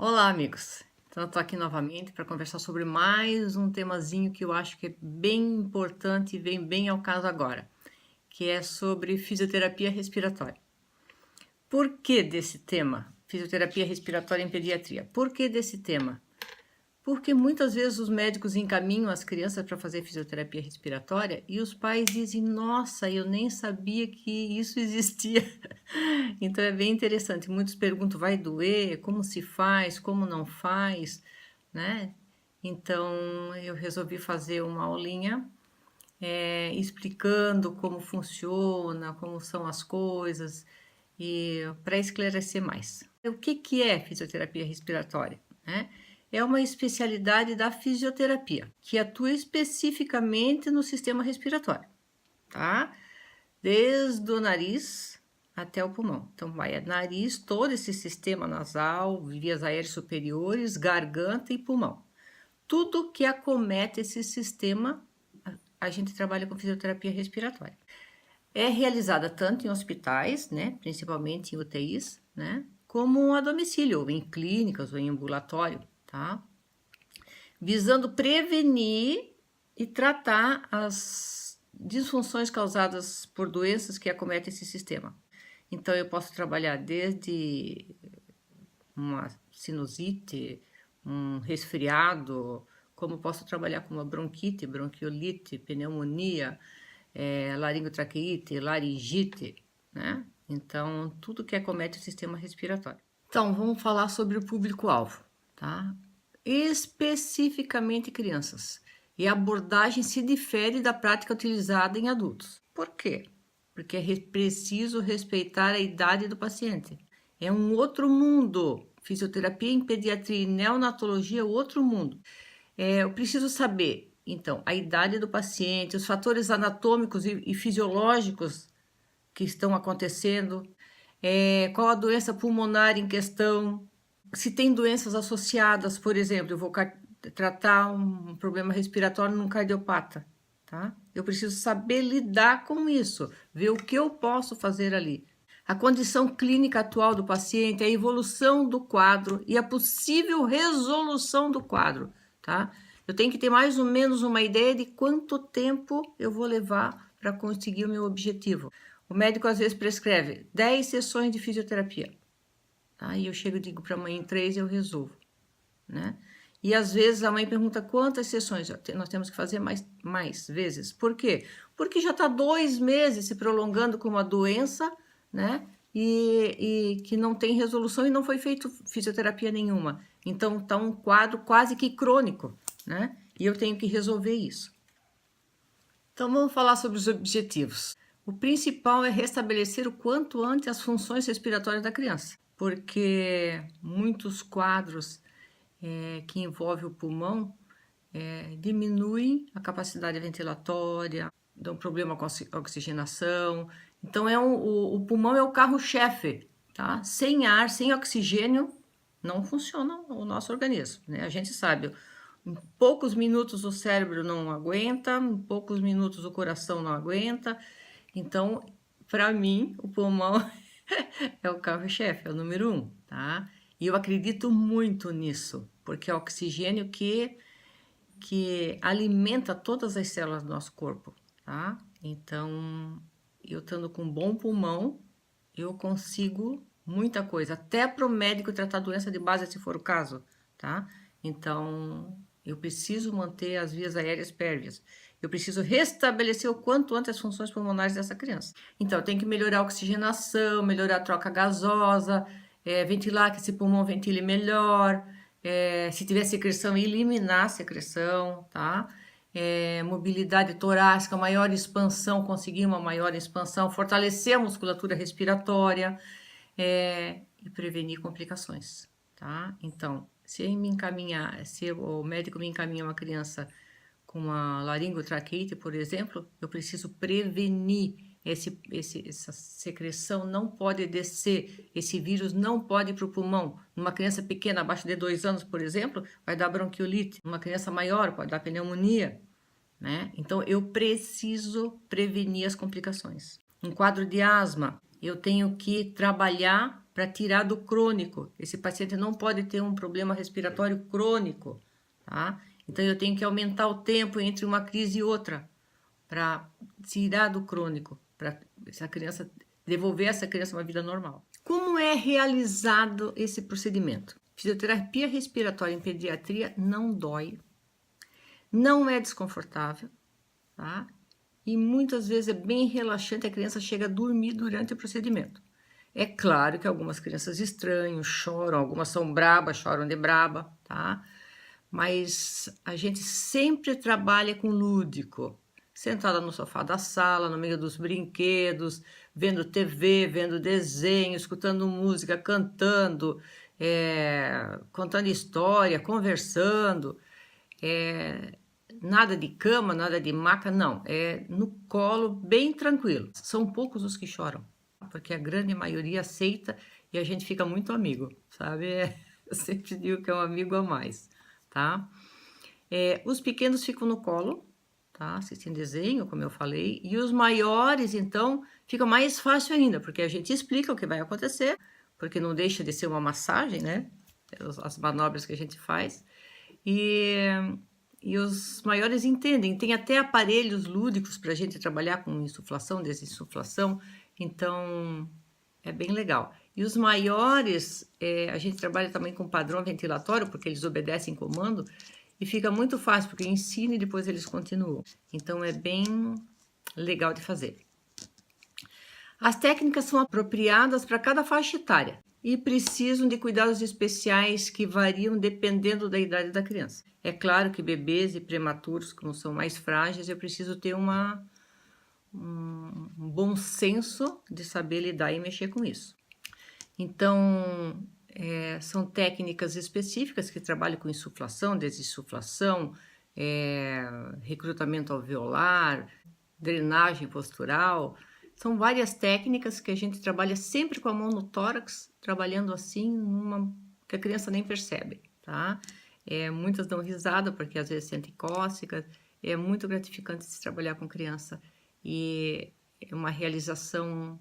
Olá, amigos! Então, eu tô aqui novamente para conversar sobre mais um temazinho que eu acho que é bem importante e vem bem ao caso agora, que é sobre fisioterapia respiratória. Por que desse tema? Fisioterapia respiratória em pediatria. Por que desse tema? Porque muitas vezes os médicos encaminham as crianças para fazer fisioterapia respiratória e os pais dizem: Nossa, eu nem sabia que isso existia. Então é bem interessante. Muitos perguntam: vai doer? Como se faz? Como não faz? Né? Então eu resolvi fazer uma aulinha explicando como funciona, como são as coisas e para esclarecer mais. O que é fisioterapia respiratória? Né? É uma especialidade da fisioterapia que atua especificamente no sistema respiratório, tá? Desde o nariz até o pulmão. Então, vai nariz, todo esse sistema nasal, vias aéreas superiores, garganta e pulmão. Tudo que acomete esse sistema, a gente trabalha com fisioterapia respiratória. É realizada tanto em hospitais, né, principalmente em UTIs, né, como a domicílio, ou em clínicas ou em ambulatório, tá? Visando prevenir e tratar as disfunções causadas por doenças que acometem esse sistema. Então, eu posso trabalhar desde uma sinusite, um resfriado, como posso trabalhar com uma bronquite, bronquiolite, pneumonia, laringotraqueite, laringite, né? Então, tudo que acomete o sistema respiratório. Então, vamos falar sobre o público-alvo, tá? Especificamente crianças. E a abordagem se difere da prática utilizada em adultos. Por quê? Porque é preciso respeitar a idade do paciente. É um outro mundo. Fisioterapia em pediatria e neonatologia é outro mundo. Eu preciso saber, então, a idade do paciente, os fatores anatômicos e fisiológicos que estão acontecendo, qual a doença pulmonar em questão, se tem doenças associadas, por exemplo, eu vou tratar um problema respiratório num cardiopata, tá? Eu preciso saber lidar com isso, ver o que eu posso fazer ali. A condição clínica atual do paciente, a evolução do quadro e a possível resolução do quadro, tá? Eu tenho que ter mais ou menos uma ideia de quanto tempo eu vou levar para conseguir o meu objetivo. O médico às vezes prescreve 10 sessões de fisioterapia. Aí eu chego e digo para a mãe, em 3 eu resolvo, né? E às vezes a mãe pergunta quantas sessões nós temos que fazer mais vezes. Por quê? Porque já está 2 meses se prolongando com uma doença, né? E que não tem resolução e não foi feito fisioterapia nenhuma. Então está um quadro quase que crônico, né? E eu tenho que resolver isso. Então vamos falar sobre os objetivos. O principal é restabelecer o quanto antes as funções respiratórias da criança, porque muitos quadros que envolvem o pulmão diminuem a capacidade ventilatória, dão problema com a oxigenação. Então o pulmão é o carro-chefe, tá? Sem ar, sem oxigênio, não funciona o nosso organismo, né? A gente sabe, em poucos minutos o cérebro não aguenta, em poucos minutos o coração não aguenta. Então, para mim, o pulmão é o carro-chefe, é o número 1, tá? E eu acredito muito nisso, porque é o oxigênio que alimenta todas as células do nosso corpo, tá? Então, eu estando com um bom pulmão, eu consigo muita coisa, até para o médico tratar doença de base, se for o caso, tá? Então, eu preciso manter as vias aéreas pérvias. Eu preciso restabelecer o quanto antes as funções pulmonares dessa criança. Então, eu tenho que melhorar a oxigenação, melhorar a troca gasosa, ventilar, que esse pulmão ventile melhor, se tiver secreção, eliminar a secreção, tá? Mobilidade torácica, maior expansão, conseguir uma maior expansão, fortalecer a musculatura respiratória e prevenir complicações, tá? Então, se o médico me encaminha uma criança com uma laringotraqueite, por exemplo, eu preciso prevenir essa secreção não pode descer, esse vírus não pode ir para o pulmão. Numa criança pequena, abaixo de 2 anos, por exemplo, vai dar bronquiolite. Numa criança maior, pode dar pneumonia, né? Então, eu preciso prevenir as complicações. Um quadro de asma, eu tenho que trabalhar para tirar do crônico. Esse paciente não pode ter um problema respiratório crônico, tá? Então eu tenho que aumentar o tempo entre uma crise e outra para tirar do crônico, para essa criança devolver essa criança uma vida normal. Como é realizado esse procedimento? Fisioterapia respiratória em pediatria não dói, não é desconfortável, tá? E muitas vezes é bem relaxante, a criança chega a dormir durante o procedimento. É claro que algumas crianças estranham, choram, algumas são brabas, choram de braba, tá? Mas a gente sempre trabalha com lúdico, sentada no sofá da sala, no meio dos brinquedos, vendo TV, vendo desenho, escutando música, cantando, contando história, conversando. Nada de cama, nada de maca, não. É no colo, bem tranquilo. São poucos os que choram, porque a grande maioria aceita e a gente fica muito amigo, sabe? Eu sempre digo que é um amigo a mais, tá? Os pequenos ficam no colo, tá? Assistindo desenho, como eu falei, e os maiores, então, fica mais fácil ainda, porque a gente explica o que vai acontecer, porque não deixa de ser uma massagem, né? As manobras que a gente faz. E os maiores entendem. Tem até aparelhos lúdicos para a gente trabalhar com insuflação, desinsuflação, então é bem legal. E os maiores, a gente trabalha também com padrão ventilatório, porque eles obedecem comando, e fica muito fácil, porque ensina e depois eles continuam. Então é bem legal de fazer. As técnicas são apropriadas para cada faixa etária e precisam de cuidados especiais que variam dependendo da idade da criança. É claro que bebês e prematuros, como são mais frágeis, eu preciso ter um bom senso de saber lidar e mexer com isso. Então, são técnicas específicas que trabalham com insuflação, desinsuflação, recrutamento alveolar, drenagem postural. São várias técnicas que a gente trabalha sempre com a mão no tórax, trabalhando assim, que a criança nem percebe, tá? Muitas dão risada porque às vezes sentem cócegas. É muito gratificante se trabalhar com criança e é uma realização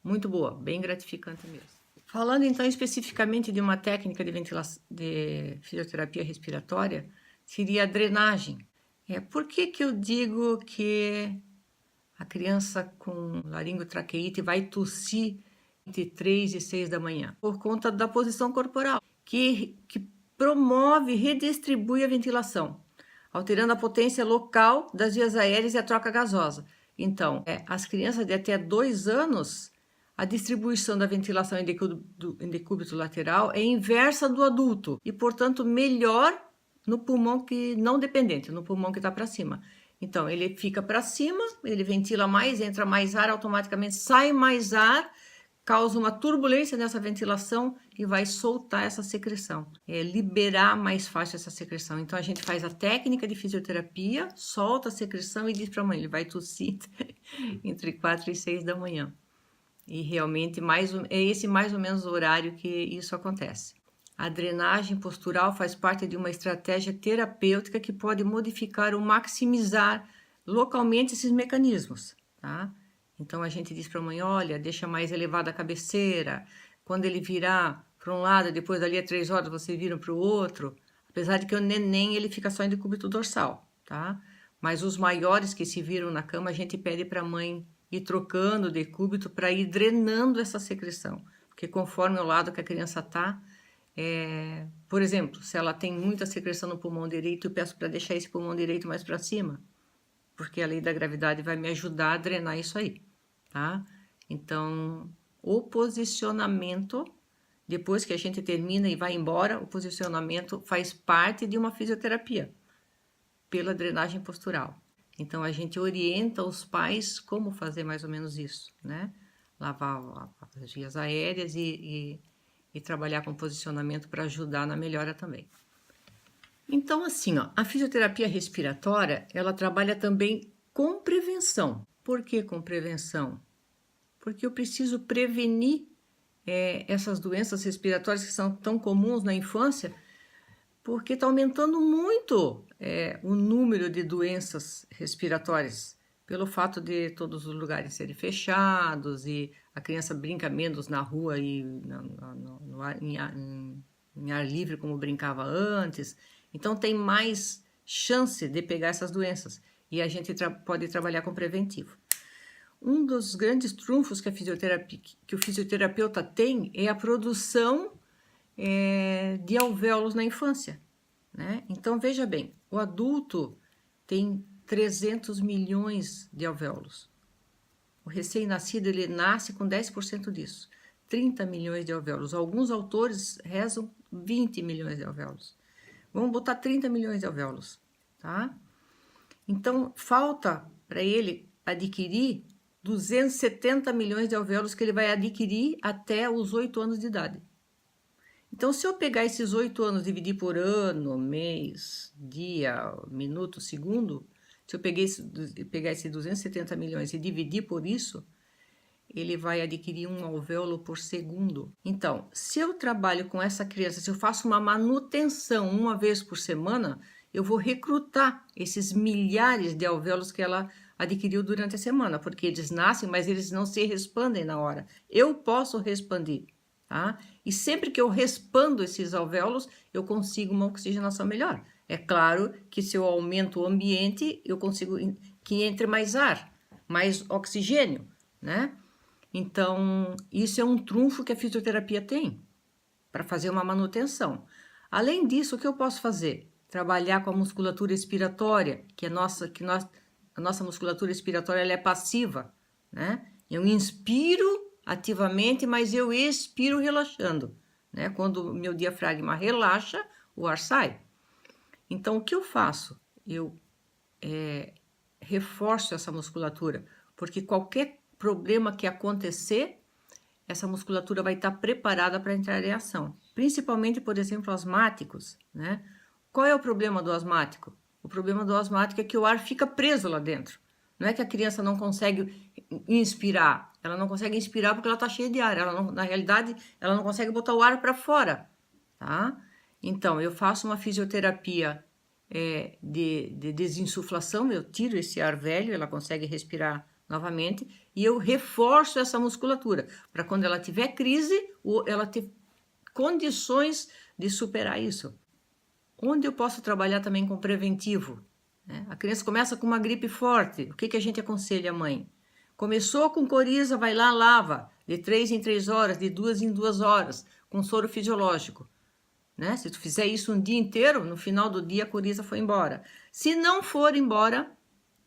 muito boa, bem gratificante mesmo. Falando então especificamente de uma técnica de fisioterapia respiratória, seria a drenagem. Por que eu digo que a criança com laringotraqueite vai tossir entre 3 e 6 da manhã? Por conta da posição corporal, que promove e redistribui a ventilação, alterando a potência local das vias aéreas e a troca gasosa. Então, as crianças de até 2 anos, a distribuição da ventilação em decúbito lateral é inversa do adulto e, portanto, melhor no pulmão que não dependente, no pulmão que está para cima. Então, ele fica para cima, ele ventila mais, entra mais ar, automaticamente sai mais ar, causa uma turbulência nessa ventilação e vai soltar essa secreção, liberar mais fácil essa secreção. Então, a gente faz a técnica de fisioterapia, solta a secreção e diz para a mãe, ele vai tossir entre 4 e 6 da manhã. E realmente é esse mais ou menos o horário que isso acontece. A drenagem postural faz parte de uma estratégia terapêutica que pode modificar ou maximizar localmente esses mecanismos, tá? Então a gente diz para a mãe, olha, deixa mais elevada a cabeceira, quando ele virar para um lado, depois dali a 3 horas você vira para o outro, apesar de que o neném ele fica só em decúbito dorsal, tá? Mas os maiores que se viram na cama, a gente pede para a mãe ir trocando o decúbito para ir drenando essa secreção, porque conforme o lado que a criança está, por exemplo, se ela tem muita secreção no pulmão direito, eu peço para deixar esse pulmão direito mais para cima, porque a lei da gravidade vai me ajudar a drenar isso aí, tá? Então, o posicionamento, depois que a gente termina e vai embora, o posicionamento faz parte de uma fisioterapia, pela drenagem postural. Então, a gente orienta os pais como fazer mais ou menos isso, né? Lavar as vias aéreas e trabalhar com posicionamento para ajudar na melhora também. Então, assim, a fisioterapia respiratória, ela trabalha também com prevenção. Por que com prevenção? Porque eu preciso prevenir essas doenças respiratórias que são tão comuns na infância, porque está aumentando muito o número de doenças respiratórias, pelo fato de todos os lugares serem fechados e a criança brinca menos na rua e em ar livre como brincava antes. Então tem mais chance de pegar essas doenças e a gente pode trabalhar com preventivo. Um dos grandes trunfos que o fisioterapeuta tem é a produção de alvéolos na infância, né? Então veja bem, o adulto tem 300 milhões de alvéolos. O recém-nascido ele nasce com 10% disso, 30 milhões de alvéolos. Alguns autores rezam 20 milhões de alvéolos. Vamos botar 30 milhões de alvéolos, tá? Então, falta para ele adquirir 270 milhões de alvéolos que ele vai adquirir até os 8 anos de idade. Então, se eu pegar esses 8 anos, dividir por ano, mês, dia, minuto, segundo, se eu pegar esses 270 milhões e dividir por isso, ele vai adquirir um alvéolo por segundo. Então, se eu trabalho com essa criança, se eu faço uma manutenção uma vez por semana, eu vou recrutar esses milhares de alvéolos que ela adquiriu durante a semana, porque eles nascem, mas eles não se respandem na hora. Eu posso respandir, tá? E sempre que eu respando esses alvéolos, eu consigo uma oxigenação melhor. É claro que se eu aumento o ambiente, eu consigo que entre mais ar, mais oxigênio, né? Então, isso é um trunfo que a fisioterapia tem para fazer uma manutenção. Além disso, o que eu posso fazer? Trabalhar com a musculatura expiratória, a nossa musculatura expiratória ela é passiva, né? Eu inspiro ativamente, mas eu expiro relaxando, né? Quando o meu diafragma relaxa, o ar sai. Então, o que eu faço? Eu reforço essa musculatura, porque qualquer problema que acontecer, essa musculatura vai estar preparada para entrar em ação. Principalmente, por exemplo, asmáticos, né? Qual é o problema do asmático? O problema do asmático é que o ar fica preso lá dentro. Não é que a criança não consegue inspirar. Ela não consegue inspirar porque ela está cheia de ar. Na realidade, ela não consegue botar o ar para fora, tá? Então, eu faço uma fisioterapia de desinsuflação, eu tiro esse ar velho, ela consegue respirar novamente, e eu reforço essa musculatura, para quando ela tiver crise, ela ter condições de superar isso. Onde eu posso trabalhar também com preventivo? Né? A criança começa com uma gripe forte, o que a gente aconselha a mãe? Começou com coriza, vai lá, lava, de 3 em 3 horas, de 2 em 2 horas, com soro fisiológico. Né? Se tu fizer isso um dia inteiro, no final do dia a coriza foi embora. Se não for embora,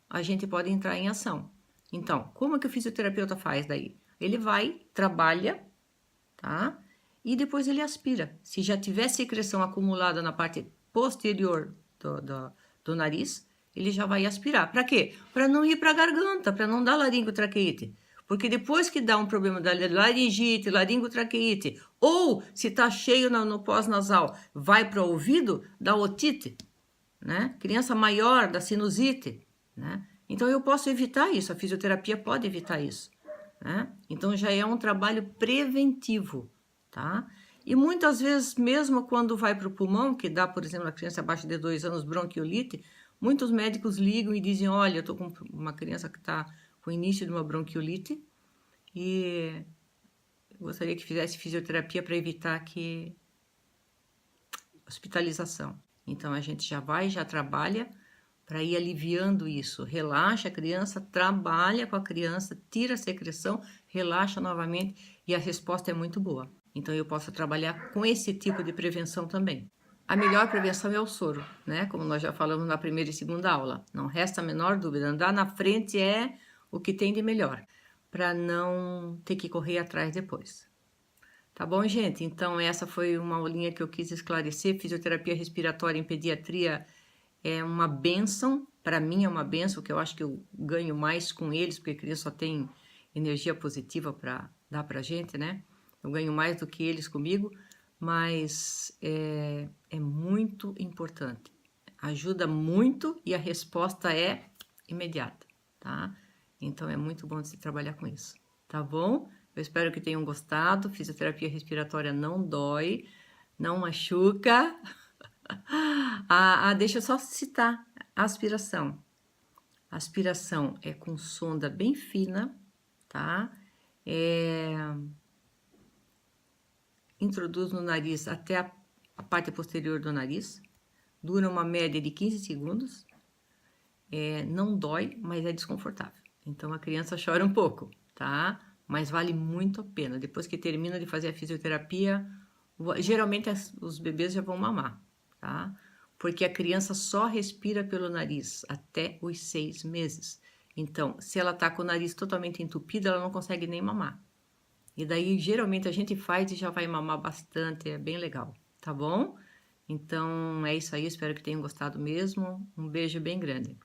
a gente pode entrar em ação. Então, como é que o fisioterapeuta faz daí? Ele vai, trabalha, tá? E depois ele aspira. Se já tiver secreção acumulada na parte posterior do nariz, ele já vai aspirar. Para quê? Para não ir para a garganta, para não dar laringotraqueite. Porque depois que dá um problema da laringite, laringotraqueite, ou se está cheio no pós-nasal, vai para o ouvido, dá otite, né? Criança maior, da sinusite, né? Então, eu posso evitar isso, a fisioterapia pode evitar isso, né? Então, já é um trabalho preventivo, tá? E muitas vezes, mesmo quando vai para o pulmão, que dá, por exemplo, a criança abaixo de 2 anos bronquiolite, muitos médicos ligam e dizem, olha, eu estou com uma criança que está com o início de uma bronquiolite e gostaria que fizesse fisioterapia para evitar hospitalização. Então, a gente já vai, já trabalha para ir aliviando isso. Relaxa a criança, trabalha com a criança, tira a secreção, relaxa novamente e a resposta é muito boa. Então, eu posso trabalhar com esse tipo de prevenção também. A melhor prevenção é o soro, né? Como nós já falamos na primeira e segunda aula. Não resta a menor dúvida. Andar na frente é o que tem de melhor, para não ter que correr atrás depois. Tá bom, gente? Então, essa foi uma aulinha que eu quis esclarecer. Fisioterapia respiratória em pediatria é uma bênção, para mim é uma bênção, que eu acho que eu ganho mais com eles, porque a criança só tem energia positiva para dar para a gente, né? Eu ganho mais do que eles comigo, mas é muito importante. Ajuda muito e a resposta é imediata, tá? Então, é muito bom de se trabalhar com isso, tá bom? Eu espero que tenham gostado. Fisioterapia respiratória não dói, não machuca. Deixa eu só citar a aspiração. A aspiração é com sonda bem fina, tá? Introduz no nariz até a parte posterior do nariz. Dura uma média de 15 segundos. Não dói, mas é desconfortável. Então a criança chora um pouco, tá? Mas vale muito a pena. Depois que termina de fazer a fisioterapia, geralmente os bebês já vão mamar, tá? Porque a criança só respira pelo nariz até os 6 meses. Então, se ela tá com o nariz totalmente entupido, ela não consegue nem mamar. E daí, geralmente, a gente faz e já vai mamar bastante, é bem legal, tá bom? Então, é isso aí, espero que tenham gostado mesmo. Um beijo bem grande.